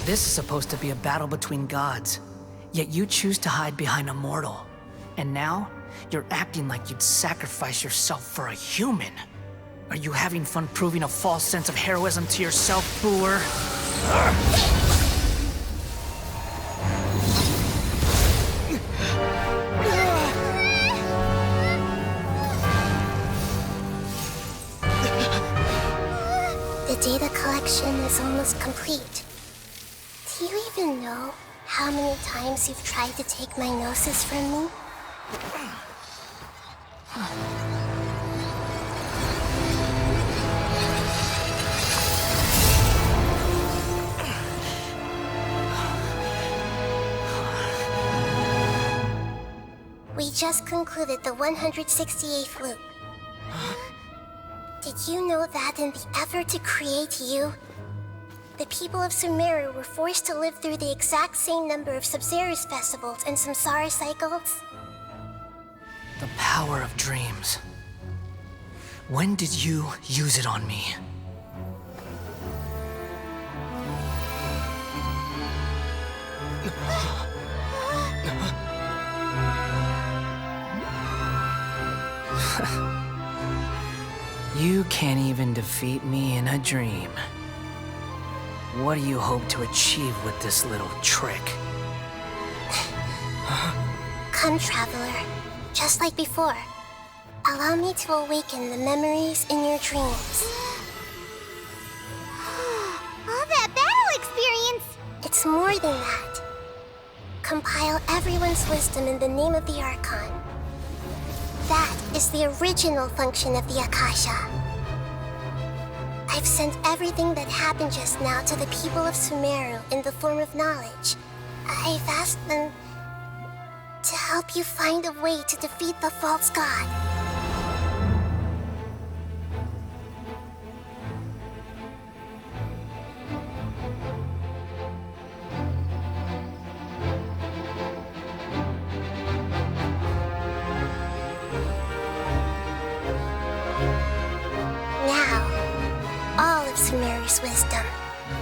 This is supposed to be a battle between gods, yet you choose to hide behind a mortal. And now, you're acting like you'd sacrifice yourself for a human. Are you having fun proving a false sense of heroism to yourself, Booer? The data collection is almost complete. Do you even know how many times you've tried to take my gnosis from me? We just concluded the 168th loop. Did you know that in the effort to create you, the people of Sumeru were forced to live through the exact same number of Sub-Zerus festivals and samsara cycles? The power of dreams. When did you use it on me? You can't even defeat me in a dream. What do you hope to achieve with this little trick? Come, Traveler. Just like before. Allow me to awaken the memories in your dreams. All that battle experience! It's more than that. Compile everyone's wisdom in the name of the Archon. That is the original function of the Akasha. I've sent everything that happened just now to the people of Sumeru in the form of knowledge. I've asked them to help you find a way to defeat the false god. Sumeru's wisdom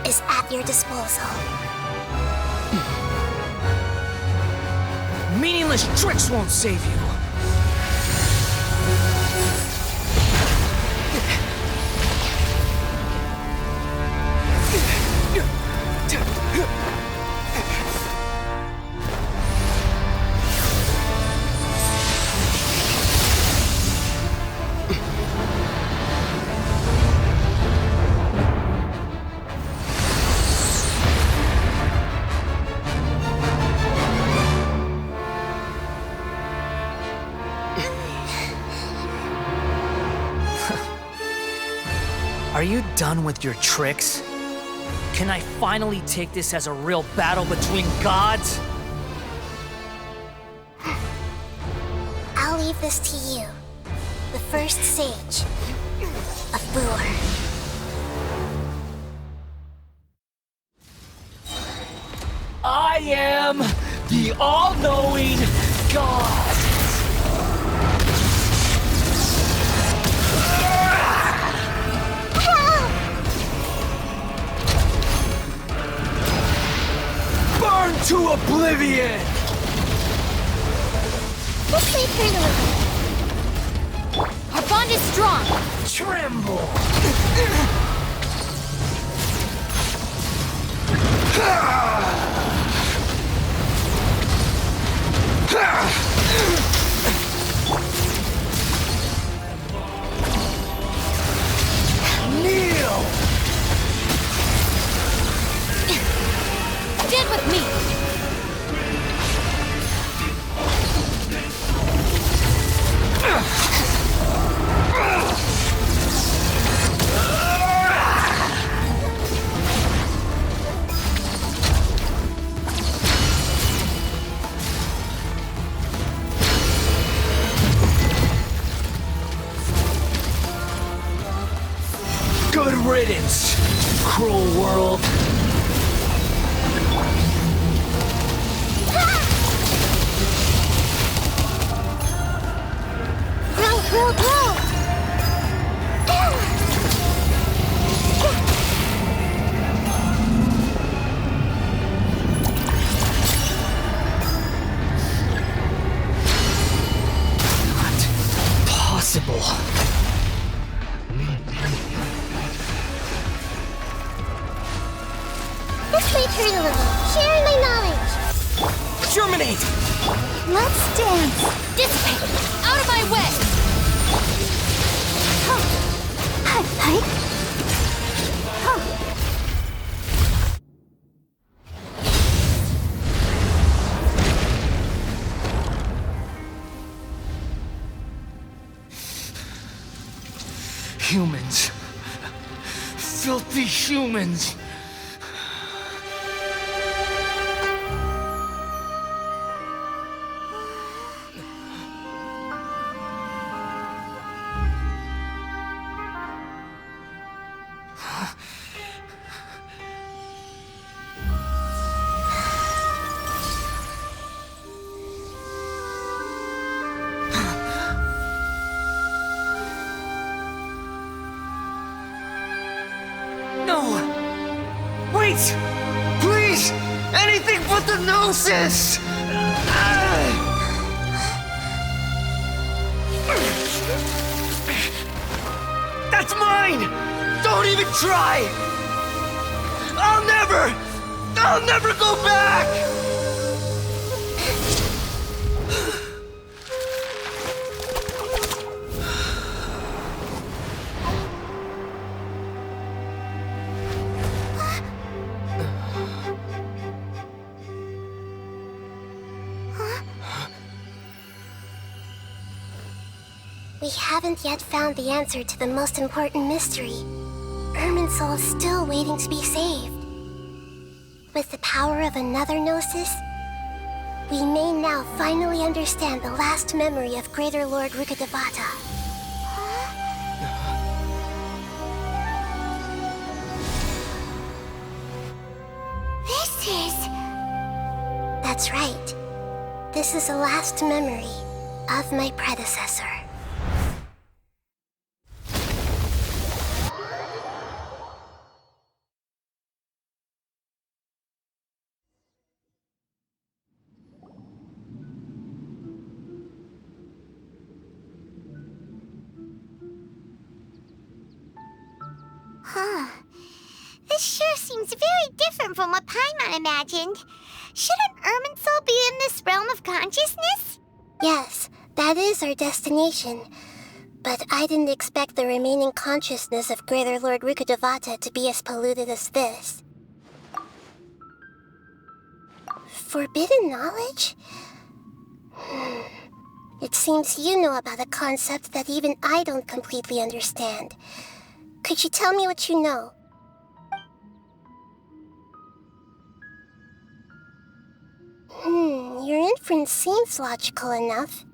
is at your disposal. Meaningless tricks won't save you. Are you done with your tricks? Can I finally take this as a real battle between gods? I'll leave this to you, the first sage of Booer. I am the all-knowing God! Burn to oblivion! Let's wait for the Our bond is strong! Tremble! Kneel! Stand with me! riddance, cruel world. Roll! Not possible. This may hurt a little. Sharing my knowledge. Germinate! Let's dance. Dissipate! Out of my way! Hi. Humans. Filthy humans. Wait! Please! Anything but the gnosis! That's mine! Don't even try! I'll never go back! We haven't yet found the answer to the most important mystery. Irminsul is still waiting to be saved. With the power of another Gnosis, we may now finally understand the last memory of Greater Lord Rukkhadevata. This is... That's right. This is the last memory of my predecessor. This sure seems very different from what Paimon imagined. Shouldn't Irminsul be in this realm of consciousness? Yes, that is our destination. But I didn't expect the remaining consciousness of Greater Lord Rukkhadevata to be as polluted as this. Forbidden knowledge? It seems you know about a concept that even I don't completely understand. Could you tell me what you know? Your inference seems logical enough.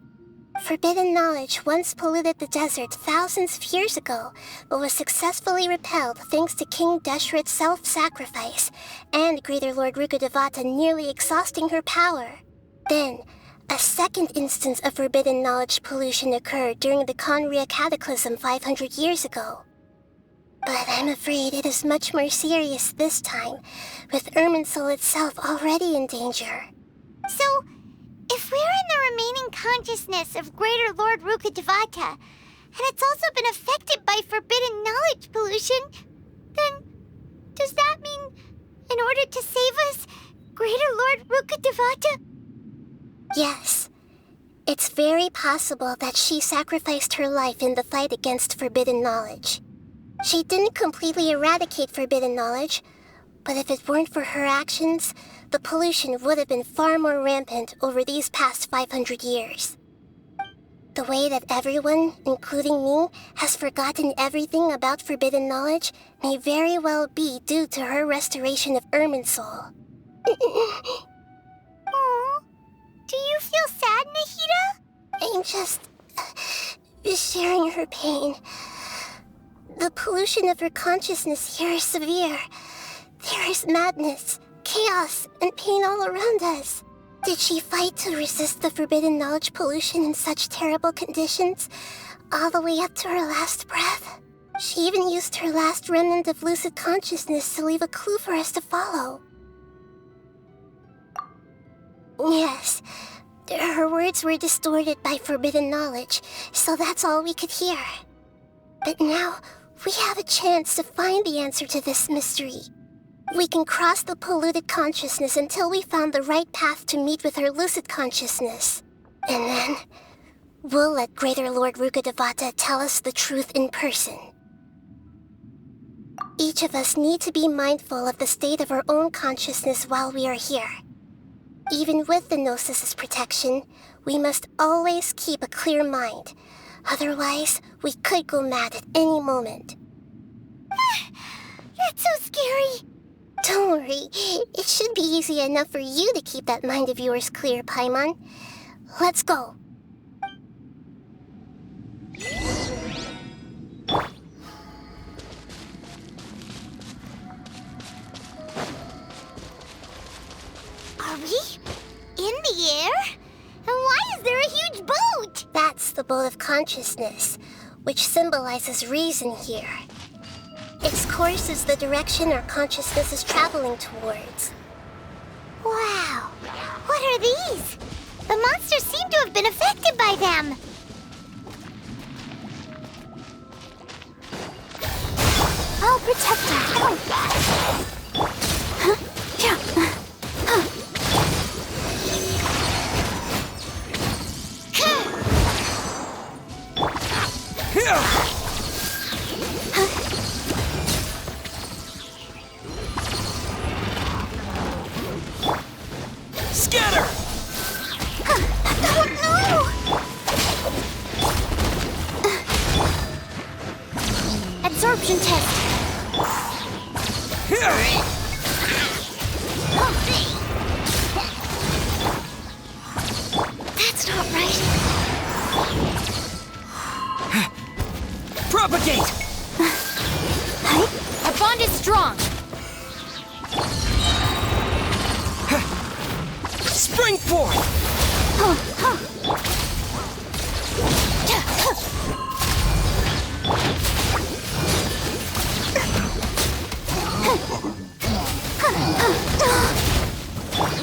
Forbidden knowledge once polluted the desert thousands of years ago, but was successfully repelled thanks to King Deshret's self-sacrifice, and Greater Lord Rukkhadevata nearly exhausting her power. Then, a second instance of forbidden knowledge pollution occurred during the Conria Cataclysm 500 years ago. But I'm afraid it is much more serious this time, with Irminsul itself already in danger. So, if we're in the remaining consciousness of Greater Lord Rukkhadevata, and it's also been affected by forbidden knowledge pollution, then does that mean, in order to save us, Greater Lord Rukkhadevata? Yes. It's very possible that she sacrificed her life in the fight against forbidden knowledge. She didn't completely eradicate forbidden knowledge, but if it weren't for her actions, the pollution would have been far more rampant over these past 500 years. The way that everyone, including me, has forgotten everything about forbidden knowledge may very well be due to her restoration of Irminsul. Aww. Do you feel sad, Nahida? I'm just sharing her pain. The pollution of her consciousness here is severe. There is madness, chaos, and pain all around us. Did she fight to resist the forbidden knowledge pollution in such terrible conditions, all the way up to her last breath? She even used her last remnant of lucid consciousness to leave a clue for us to follow. Yes, her words were distorted by forbidden knowledge, so that's all we could hear. But now, we have a chance to find the answer to this mystery. We can cross the polluted consciousness until we found the right path to meet with her lucid consciousness. And then, we'll let Greater Lord Rukkhadevata tell us the truth in person. Each of us need to be mindful of the state of our own consciousness while we are here. Even with the Gnosis' protection, we must always keep a clear mind. Otherwise, we could go mad at any moment. That's so scary. Don't worry, it should be easy enough for you to keep that mind of yours clear, Paimon. Let's go. Are we in the air? And why is there a huge boat? That's the boat of consciousness, which symbolizes reason here. Its course is the direction our consciousness is traveling towards. Wow! What are these? The monsters seem to have been affected by them. I'll protect Scatter! Oh no! Absorption test. That's not right. Propagate! Our bond is strong. Spring forth!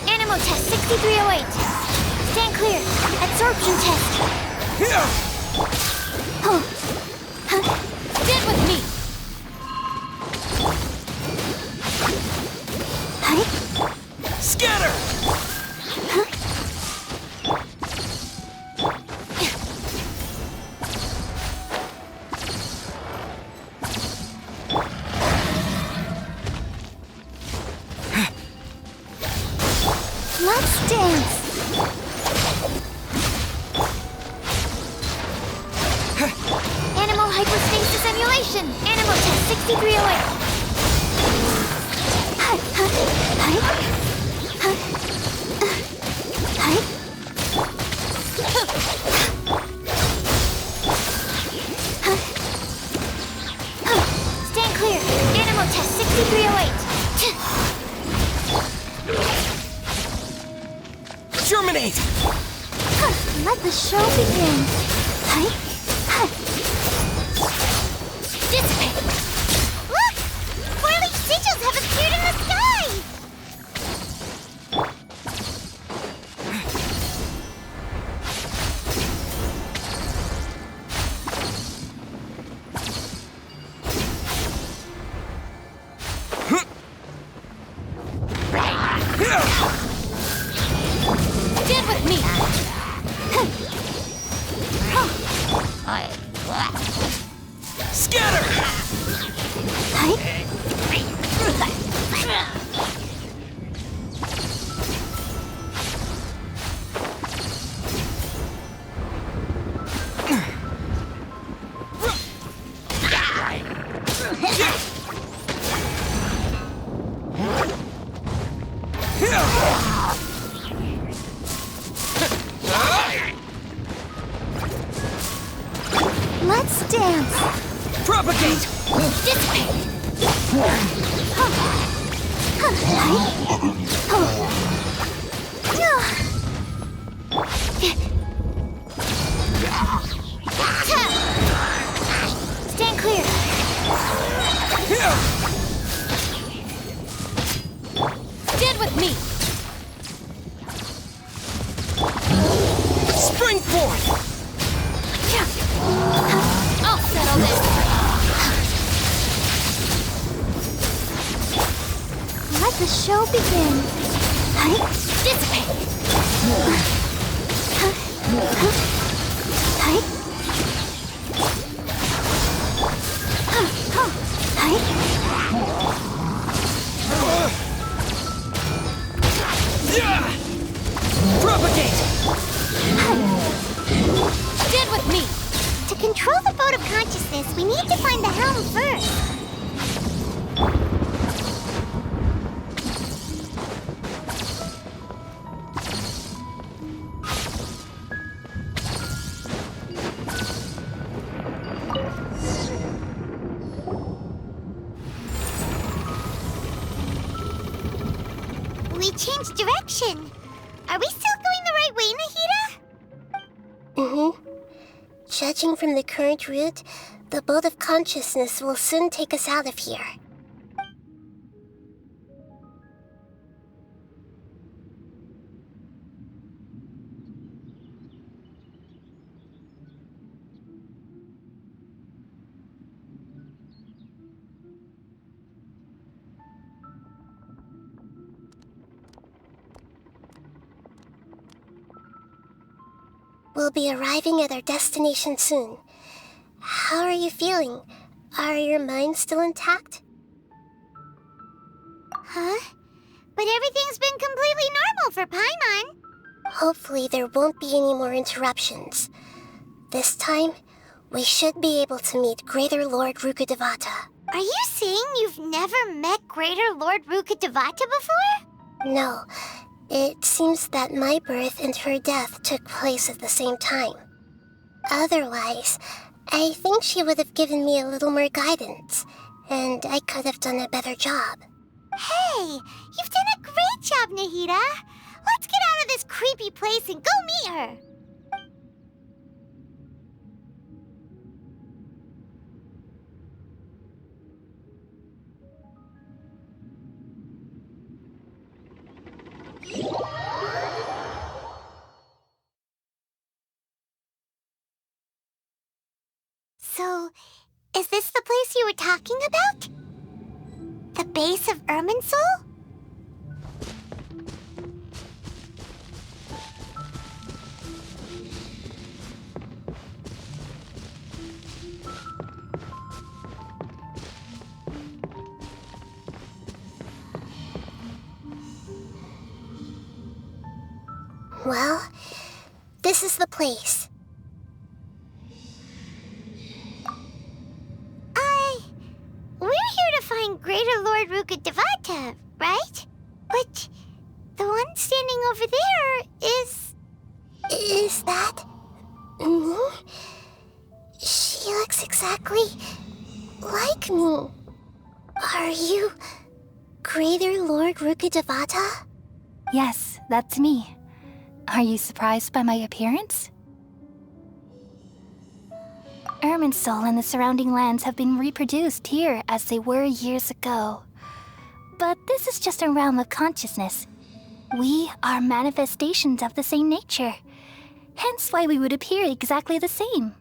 Animal test 6308. Stand clear. Absorption test. Stand with me. Scatter! Let's dance. Animal hypostasis emulation. Animal test 6308. Stand clear. Animal test 6308. Germinate! Let the show begin. Dissipate. Look! 4-leaf sigils have appeared in the sky! Stand with me. Scatter! Let's dance. Propagate! Dissipate! Stand clear! Stand with me! Spring forth! I'll settle this! Let the show begin! Dissipate! Propagate! Stand with me! To control the boat of consciousness, we need to find the helm first. We changed direction. Are we still going the right way, Nahida? Judging from the current route, the boat of consciousness will soon take us out of here. We'll be arriving at our destination soon. How are you feeling? Are your minds still intact? Huh? But everything's been completely normal for Paimon. Hopefully there won't be any more interruptions. This time, we should be able to meet Greater Lord Rukkhadevata. Are you saying you've never met Greater Lord Rukkhadevata before? No, it seems that my birth and her death took place at the same time. Otherwise, I think she would have given me a little more guidance, and I could have done a better job. Hey, you've done a great job, Nahida. Let's get out of this creepy place and go meet her. So, is this the place you were talking about? The base of Irminsul? Well, this is the place. We're here to find Greater Lord Rukkhadevata, right? But the one standing over there is... Is that... me? She looks exactly like me. Are you Greater Lord Rukkhadevata? Yes, that's me. Are you surprised by my appearance? Irminsul and the surrounding lands have been reproduced here as they were years ago. But this is just a realm of consciousness. We are manifestations of the same nature. Hence why we would appear exactly the same.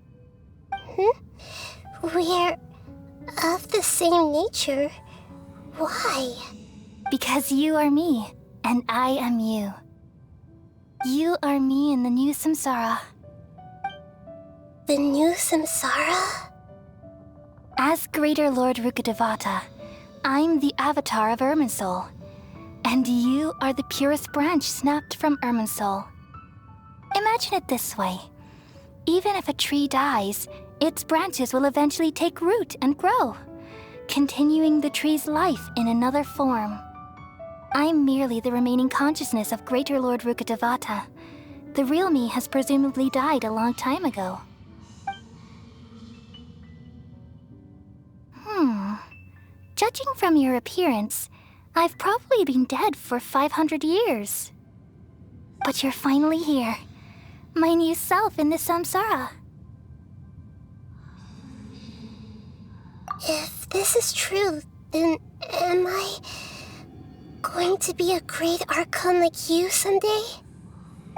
We're of the same nature. Why? Because you are me, and I am you. You are me in the new samsara. The new samsara? As Greater Lord Rukkhadevata, I'm the avatar of Irminsul, and you are the purest branch snapped from Irminsul. Imagine it this way. Even if a tree dies, its branches will eventually take root and grow, continuing the tree's life in another form. I'm merely the remaining consciousness of Greater Lord Rukkhadevata. The real me has presumably died a long time ago. Judging from your appearance, I've probably been dead for 500 years. But you're finally here. My new self in the samsara. If this is true, then am I going to be a great Archon like you someday?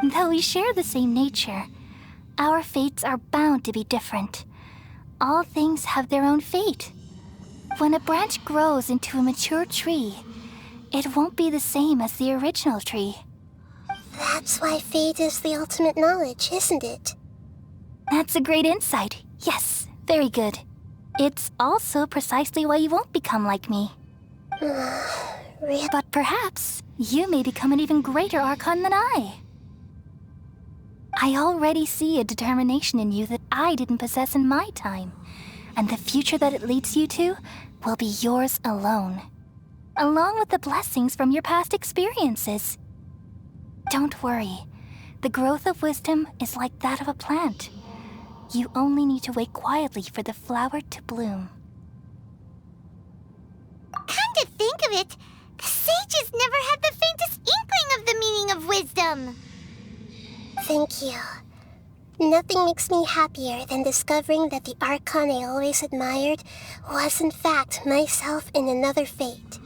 Though we share the same nature, our fates are bound to be different. All things have their own fate. When a branch grows into a mature tree, it won't be the same as the original tree. That's why fate is the ultimate knowledge, isn't it? That's a great insight. Yes, very good. It's also precisely why you won't become like me. Really? But perhaps you may become an even greater Archon than I. I already see a determination in you that I didn't possess in my time, and the future that it leads you to will be yours alone, along with the blessings from your past experiences. Don't worry, the growth of wisdom is like that of a plant. You only need to wait quietly for the flower to bloom. Come to think of it, the sages never had the faintest inkling of the meaning of wisdom. Thank you. Nothing makes me happier than discovering that the Archon I always admired was in fact myself in another fate.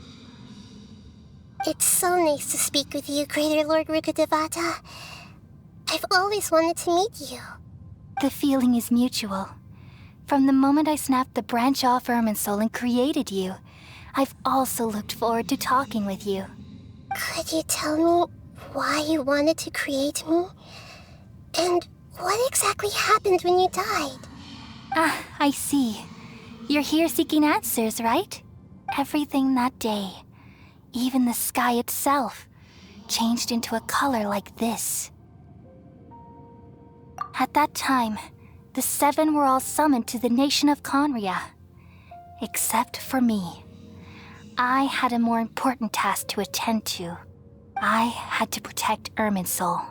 It's so nice to speak with you, Greater Lord Rukkhadevata. I've always wanted to meet you. The feeling is mutual. From the moment I snapped the branch off Irminsul and created you, I've also looked forward to talking with you. Could you tell me why you wanted to create me? And what exactly happened when you died? Ah, I see. You're here seeking answers, right? Everything that day, even the sky itself, changed into a color like this. At that time, the seven were all summoned to the nation of Conria. Except for me. I had a more important task to attend to. I had to protect Irminsul.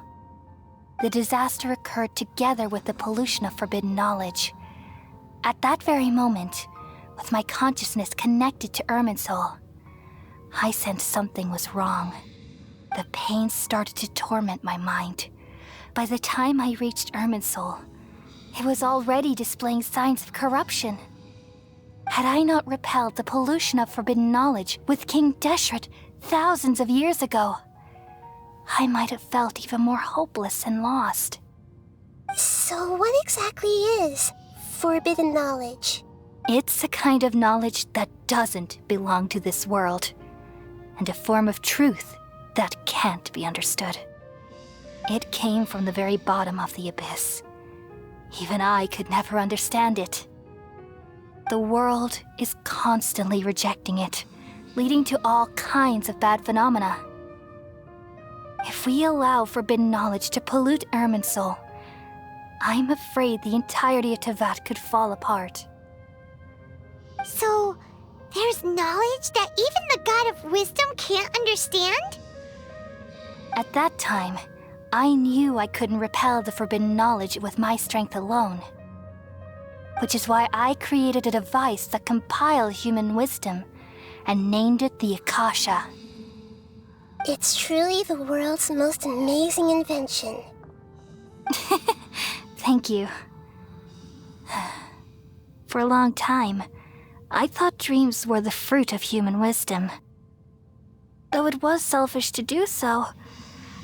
The disaster occurred together with the pollution of forbidden knowledge. At that very moment, with my consciousness connected to Irminsul, I sensed something was wrong. The pain started to torment my mind. By the time I reached Irminsul, it was already displaying signs of corruption. Had I not repelled the pollution of forbidden knowledge with King Deshret thousands of years ago, I might have felt even more hopeless and lost. So what exactly is forbidden knowledge? It's a kind of knowledge that doesn't belong to this world, and a form of truth that can't be understood. It came from the very bottom of the abyss. Even I could never understand it. The world is constantly rejecting it, leading to all kinds of bad phenomena. If we allow forbidden knowledge to pollute Irminsul, I'm afraid the entirety of Teyvat could fall apart. So, there's knowledge that even the God of Wisdom can't understand? At that time, I knew I couldn't repel the forbidden knowledge with my strength alone. Which is why I created a device that compiled human wisdom and named it the Akasha. It's truly the world's most amazing invention. Thank you. For a long time, I thought dreams were the fruit of human wisdom. Though it was selfish to do so,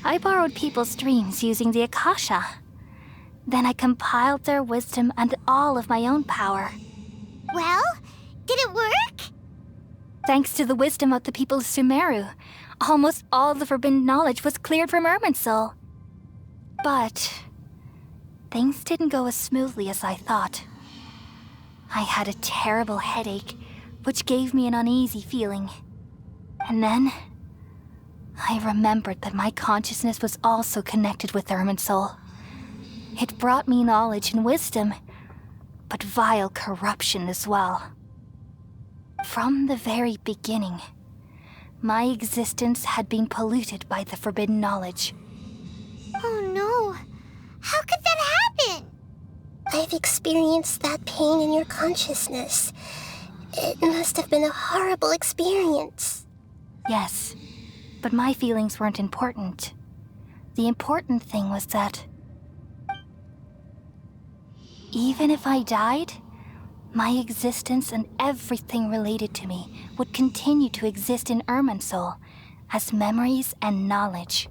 I borrowed people's dreams using the Akasha. Then I compiled their wisdom and all of my own power. Well, did it work? Thanks to the wisdom of the people of Sumeru, almost all the forbidden knowledge was cleared from Irminsul. But things didn't go as smoothly as I thought. I had a terrible headache, which gave me an uneasy feeling. And then I remembered that my consciousness was also connected with Irminsul. It brought me knowledge and wisdom, but vile corruption as well. From the very beginning, my existence had been polluted by the forbidden knowledge. Oh no. How could that happen? I've experienced that pain in your consciousness. It must have been a horrible experience. Yes, but my feelings weren't important. The important thing was that even if I died, my existence and everything related to me would continue to exist in Irminsul as memories and knowledge,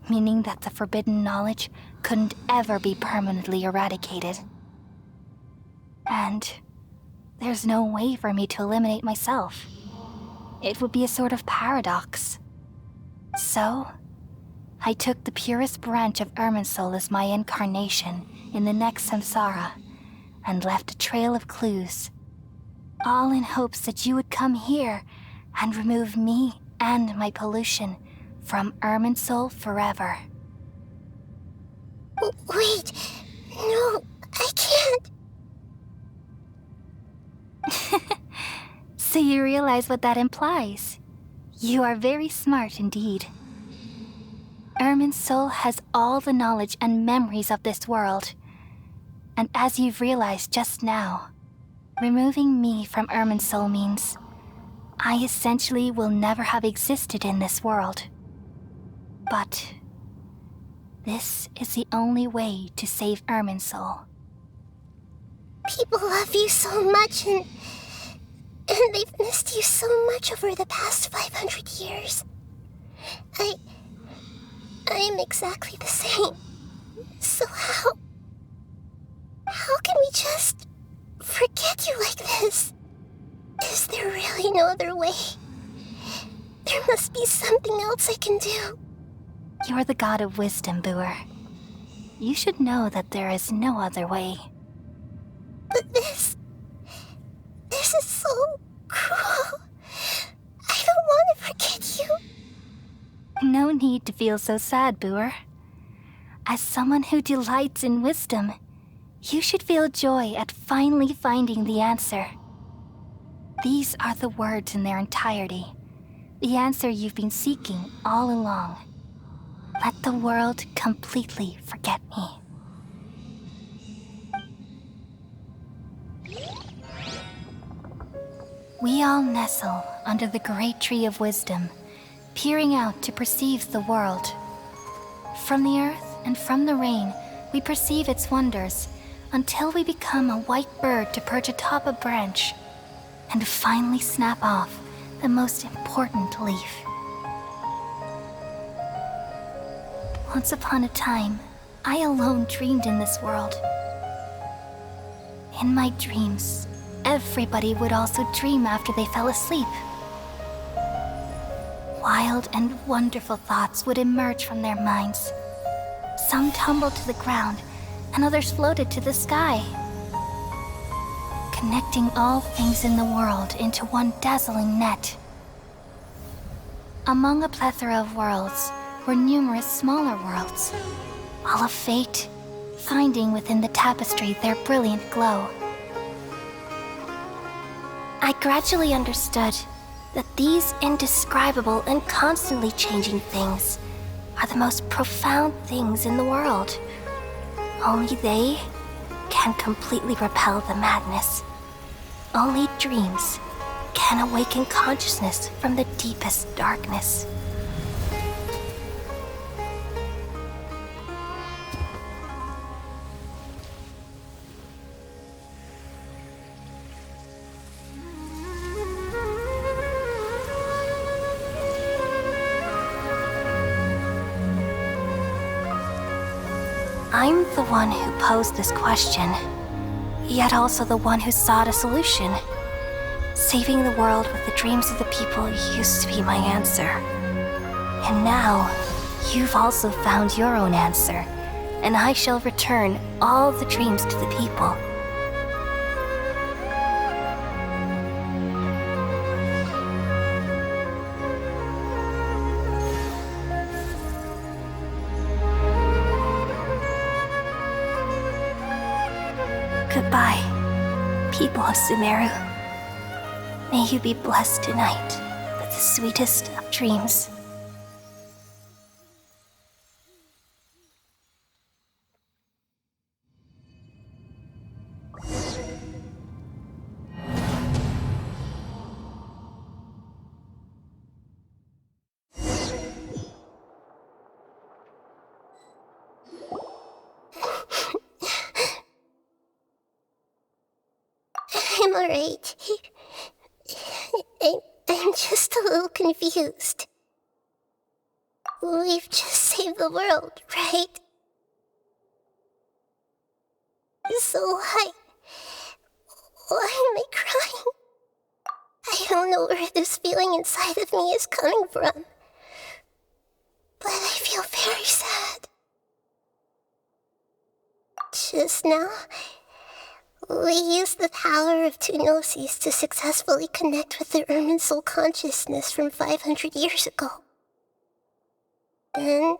meaning that the forbidden knowledge couldn't ever be permanently eradicated. And there's no way for me to eliminate myself. It would be a sort of paradox. So, I took the purest branch of Irminsul as my incarnation in the next samsara, and left a trail of clues, all in hopes that you would come here and remove me and my pollution from Irminsul forever. Wait, no, I can't. So you realize what that implies. You are very smart indeed. Irminsul has all the knowledge and memories of this world. And as you've realized just now, removing me from Irminsul means I essentially will never have existed in this world. But this is the only way to save Irminsul. People love you so much, and they've missed you so much over the past 500 years. I am exactly the same. So how can we just forget you like this? Is there really no other way? There must be something else I can do. You're the god of wisdom, Boer. You should know that there is no other way. But this is so cruel. I don't want to forget you. No need to feel so sad, Boer. As someone who delights in wisdom, you should feel joy at finally finding the answer. These are the words in their entirety, the answer you've been seeking all along. Let the world completely forget me. We all nestle under the great tree of wisdom, peering out to perceive the world. From the earth and from the rain, we perceive its wonders, until we become a white bird to perch atop a branch, and finally snap off the most important leaf. Once upon a time, I alone dreamed in this world. In my dreams, everybody would also dream after they fell asleep. Wild and wonderful thoughts would emerge from their minds. Some tumbled to the ground, and others floated to the sky, connecting all things in the world into one dazzling net. Among a plethora of worlds were numerous smaller worlds, all of fate, finding within the tapestry their brilliant glow. I gradually understood that these indescribable and constantly changing things are the most profound things in the world. Only they can completely repel the madness. Only dreams can awaken consciousness from the deepest darkness. I'm the one who posed this question, yet also the one who sought a solution. Saving the world with the dreams of the people used to be my answer. And now, you've also found your own answer, and I shall return all the dreams to the people. Goodbye, people of Sumeru. May you be blessed tonight with the sweetest of dreams. I'm alright. I'm just a little confused. We've just saved the world, right? So why am I crying? I don't know where this feeling inside of me is coming from, but I feel very sad. Just now, we used the power of two gnosis to successfully connect with the Irminsul consciousness from 500 years ago. Then,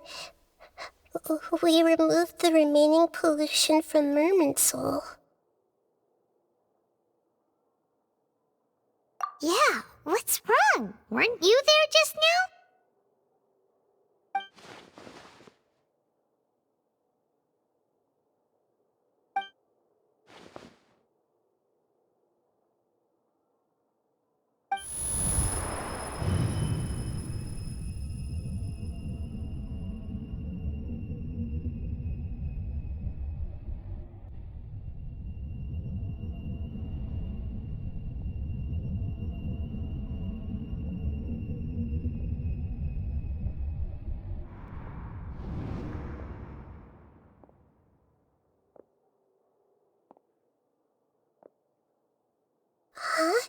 we removed the remaining pollution from Irminsul. Yeah, what's wrong? Weren't you there just now? Huh?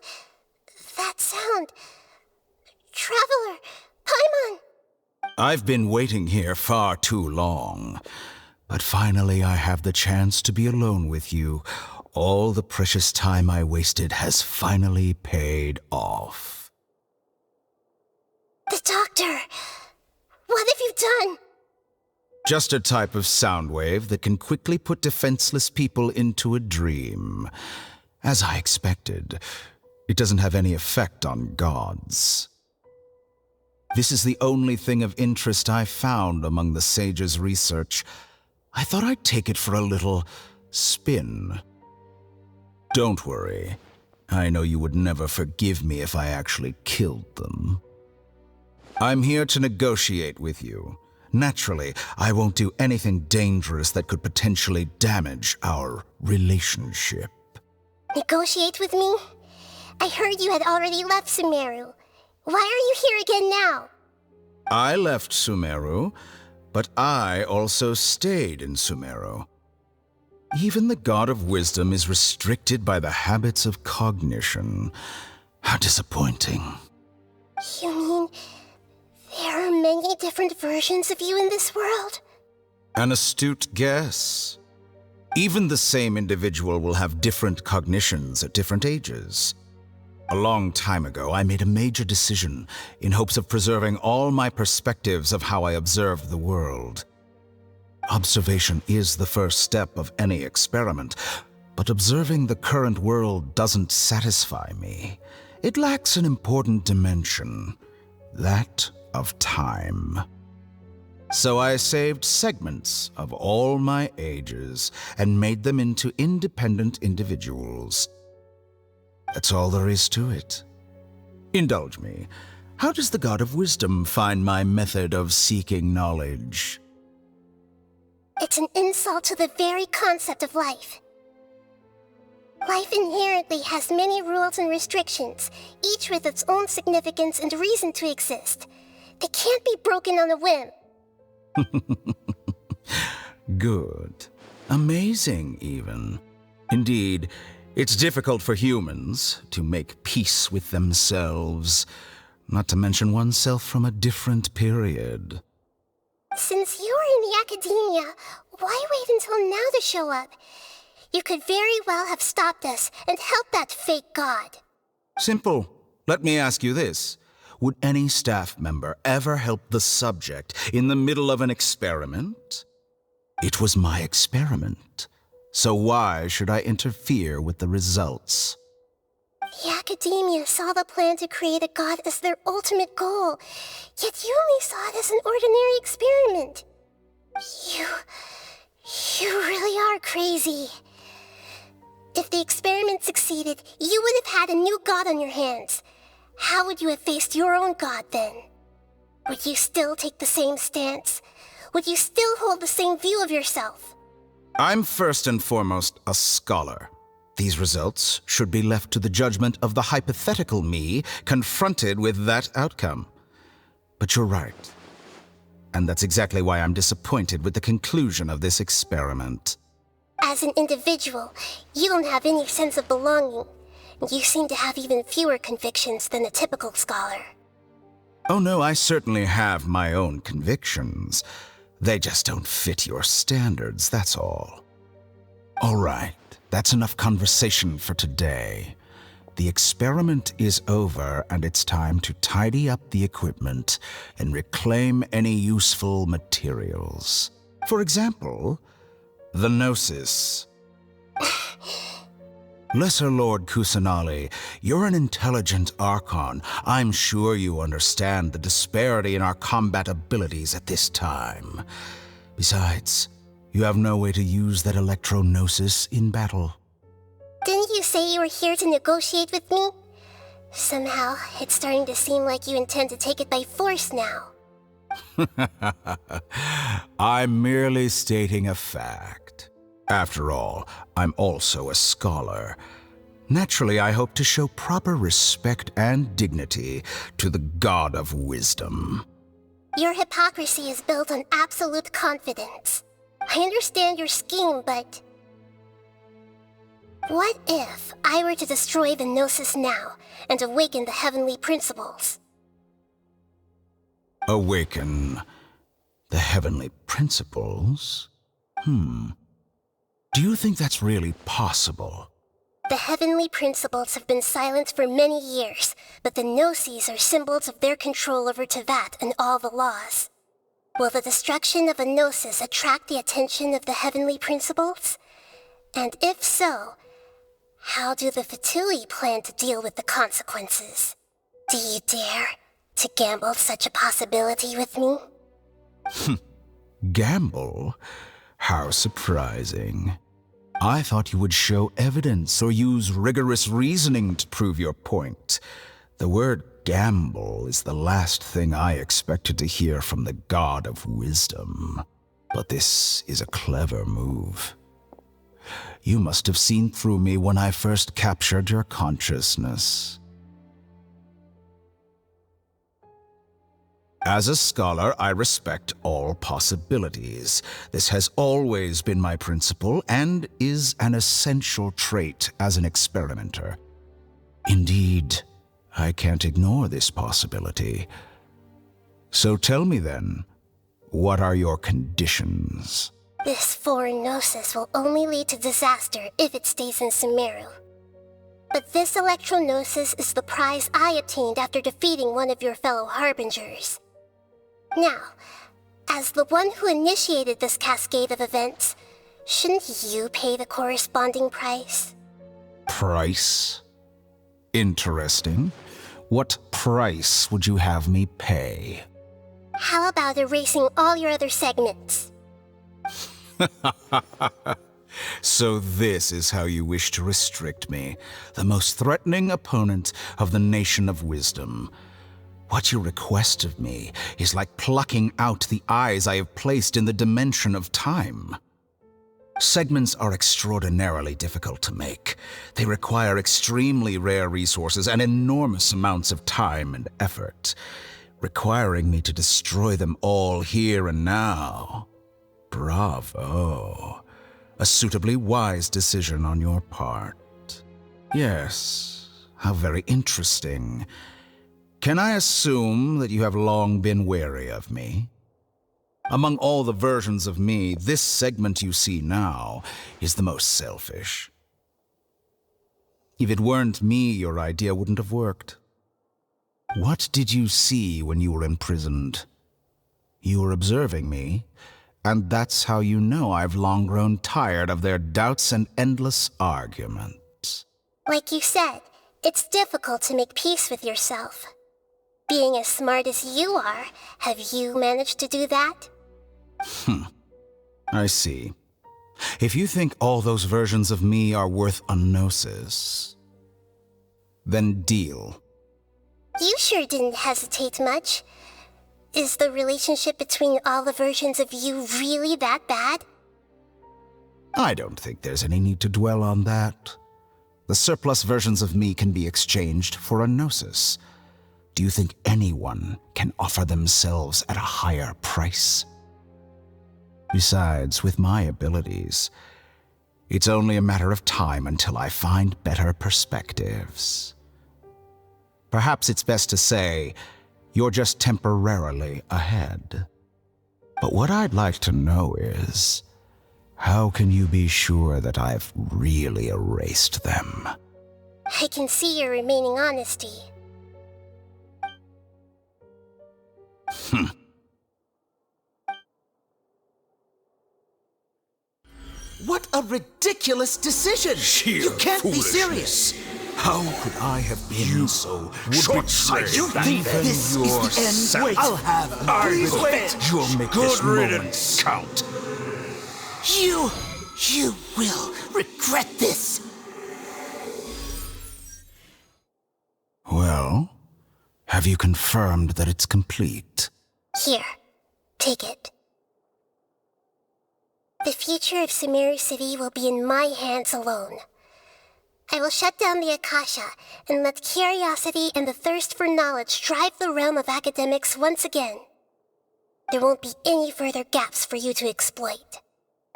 That sound. Traveler! Paimon! I've been waiting here far too long. But finally I have the chance to be alone with you. All the precious time I wasted has finally paid off. The doctor! What have you done? Just a type of sound wave that can quickly put defenseless people into a dream. As I expected, it doesn't have any effect on gods. This is the only thing of interest I found among the sage's research. I thought I'd take it for a little spin. Don't worry. I know you would never forgive me if I actually killed them. I'm here to negotiate with you. Naturally, I won't do anything dangerous that could potentially damage our relationship. Negotiate with me? I heard you had already left Sumeru. Why are you here again now? I left Sumeru, but I also stayed in Sumeru. Even the God of Wisdom is restricted by the habits of cognition. How disappointing. You mean there are many different versions of you in this world? An astute guess. Even the same individual will have different cognitions at different ages. A long time ago, I made a major decision in hopes of preserving all my perspectives of how I observed the world. Observation is the first step of any experiment, but observing the current world doesn't satisfy me. It lacks an important dimension, that of time. So I saved segments of all my ages and made them into independent individuals. That's all there is to it. Indulge me. How does the God of Wisdom find my method of seeking knowledge? It's an insult to the very concept of life. Life inherently has many rules and restrictions, each with its own significance and reason to exist. They can't be broken on a whim. Good. Amazing, even. Indeed, it's difficult for humans to make peace with themselves, not to mention oneself from a different period. Since you were in the academia, why wait until now to show up? You could very well have stopped us and helped that fake god. Simple. Let me ask you this. Would any staff member ever help the subject in the middle of an experiment? It was my experiment. So why should I interfere with the results? The academia saw the plan to create a god as their ultimate goal, yet you only saw it as an ordinary experiment. You really are crazy. If the experiment succeeded, you would have had a new god on your hands. How would you have faced your own god then? Would you still take the same stance? would you still hold the same view of yourself? I'm first and foremost a scholar. These results should be left to the judgment of the hypothetical me confronted with that outcome. But you're right. And that's exactly why I'm disappointed with the conclusion of this experiment. As an individual, you don't have any sense of belonging. You seem to have even fewer convictions than a typical scholar. Oh no, I certainly have my own convictions. They just don't fit your standards, that's all. All right, that's enough conversation for today. The experiment is over, and it's time to tidy up the equipment and reclaim any useful materials. For example, the Gnosis. Lesser Lord Kusanali, you're an intelligent Archon. I'm sure you understand the disparity in our combat abilities at this time. Besides, you have no way to use that Electro-Gnosis in battle. Didn't you say you were here to negotiate with me? Somehow, it's starting to seem like you intend to take it by force now. I'm merely stating a fact. After all, I'm also a scholar. Naturally, I hope to show proper respect and dignity to the God of Wisdom. Your hypocrisy is built on absolute confidence. I understand your scheme, but... what if I were to destroy the Gnosis now and awaken the heavenly principles? Awaken the heavenly principles? Do you think that's really possible? The heavenly principles have been silent for many years, but the Gnosis are symbols of their control over Teyvat and all the laws. Will the destruction of a Gnosis attract the attention of the heavenly principles? And if so, how do the Fatui plan to deal with the consequences? Do you dare to gamble such a possibility with me? Gamble? How surprising. I thought you would show evidence or use rigorous reasoning to prove your point. The word gamble is the last thing I expected to hear from the God of Wisdom. But this is a clever move. You must have seen through me when I first captured your consciousness. As a scholar, I respect all possibilities. This has always been my principle and is an essential trait as an experimenter. Indeed, I can't ignore this possibility. So tell me then, what are your conditions? This foreign Gnosis will only lead to disaster if it stays in Sumeru. But this Electro-Gnosis is the prize I obtained after defeating one of your fellow Harbingers. Now, as the one who initiated this cascade of events, shouldn't you pay the corresponding price? Price? Interesting. What price would you have me pay? How about erasing all your other segments? So this is how you wish to restrict me, the most threatening opponent of the Nation of Wisdom. What you request of me is like plucking out the eyes I have placed in the dimension of time. Segments are extraordinarily difficult to make. They require extremely rare resources and enormous amounts of time and effort, requiring me to destroy them all here and now. Bravo. A suitably wise decision on your part. Yes, how very interesting. Can I assume that you have long been wary of me? Among all the versions of me, this segment you see now is the most selfish. If it weren't me, your idea wouldn't have worked. What did you see when you were imprisoned? You were observing me, and that's how you know I've long grown tired of their doubts and endless arguments. Like you said, it's difficult to make peace with yourself. Being as smart as you are, have you managed to do that? I see. If you think all those versions of me are worth a gnosis, then deal. You sure didn't hesitate much. Is the relationship between all the versions of you really that bad? I don't think there's any need to dwell on that. The surplus versions of me can be exchanged for a gnosis. Do you think anyone can offer themselves at a higher price? Besides, with my abilities, it's only a matter of time until I find better perspectives. Perhaps it's best to say you're just temporarily ahead. But what I'd like to know is, how can you be sure that I've really erased them? I can see your remaining honesty. What a ridiculous decision! You can't be serious! How could I have been so short-sighted? You think this is the end? Wait, I'll have him. Please wait! You'll make this moment count. You will regret this! Well, have you confirmed that it's complete? Here, take it. The future of Sumeru City will be in my hands alone. I will shut down the Akasha and let curiosity and the thirst for knowledge drive the realm of academics once again. There won't be any further gaps for you to exploit.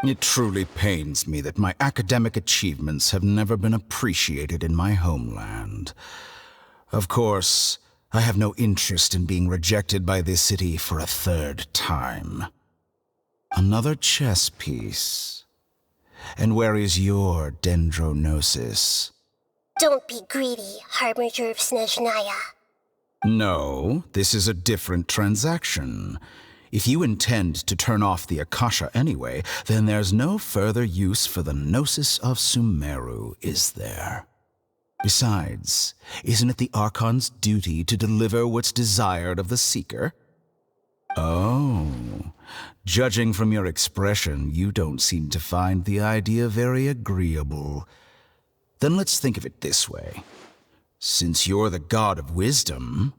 It truly pains me that my academic achievements have never been appreciated in my homeland. Of course, I have no interest in being rejected by this city for a third time. Another chess piece. And where is your dendronosis? Don't be greedy, Harbinger of Snezhnaya. No, this is a different transaction. If you intend to turn off the Akasha anyway, then there's no further use for the Gnosis of Sumeru, is there? Besides, isn't it the Archon's duty to deliver what's desired of the Seeker? Oh, judging from your expression, you don't seem to find the idea very agreeable. Then let's think of it this way. Since you're the god of wisdom,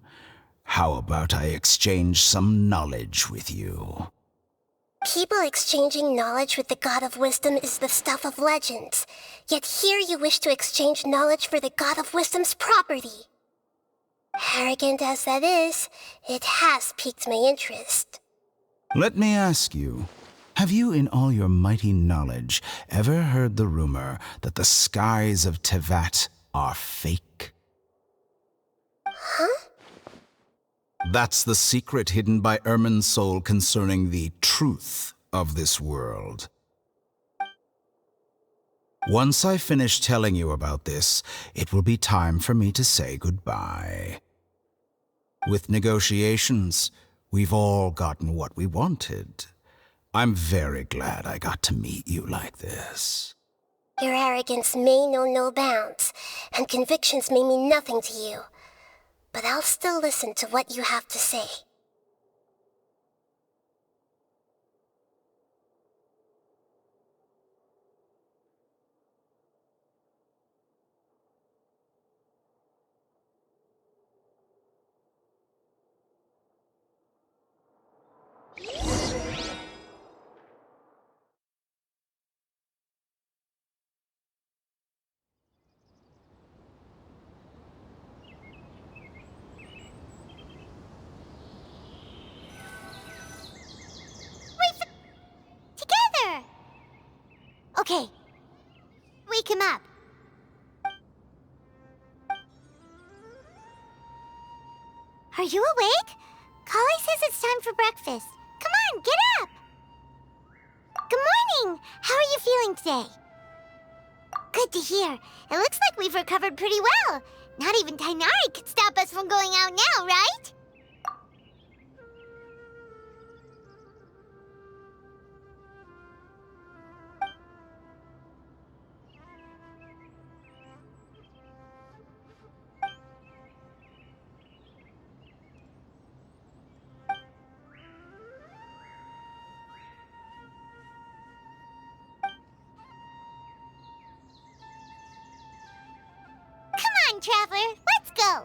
how about I exchange some knowledge with you? People exchanging knowledge with the God of Wisdom is the stuff of legends. Yet here you wish to exchange knowledge for the God of Wisdom's property. Arrogant as that is, it has piqued my interest. Let me ask you, have you in all your mighty knowledge ever heard the rumor that the skies of Tevat are fake? Huh? That's the secret hidden by Irminsul concerning the truth of this world. Once I finish telling you about this, it will be time for me to say goodbye. With negotiations, we've all gotten what we wanted. I'm very glad I got to meet you like this. Your arrogance may know no bounds, and convictions may mean nothing to you. But I'll still listen to what you have to say. Together! Okay. Wake him up. Are you awake? Kali says it's time for breakfast. Come on, get up! Good morning! How are you feeling today? Good to hear. It looks like we've recovered pretty well. Not even Tainari could stop us from going out now, right? Come on, Traveler, let's go!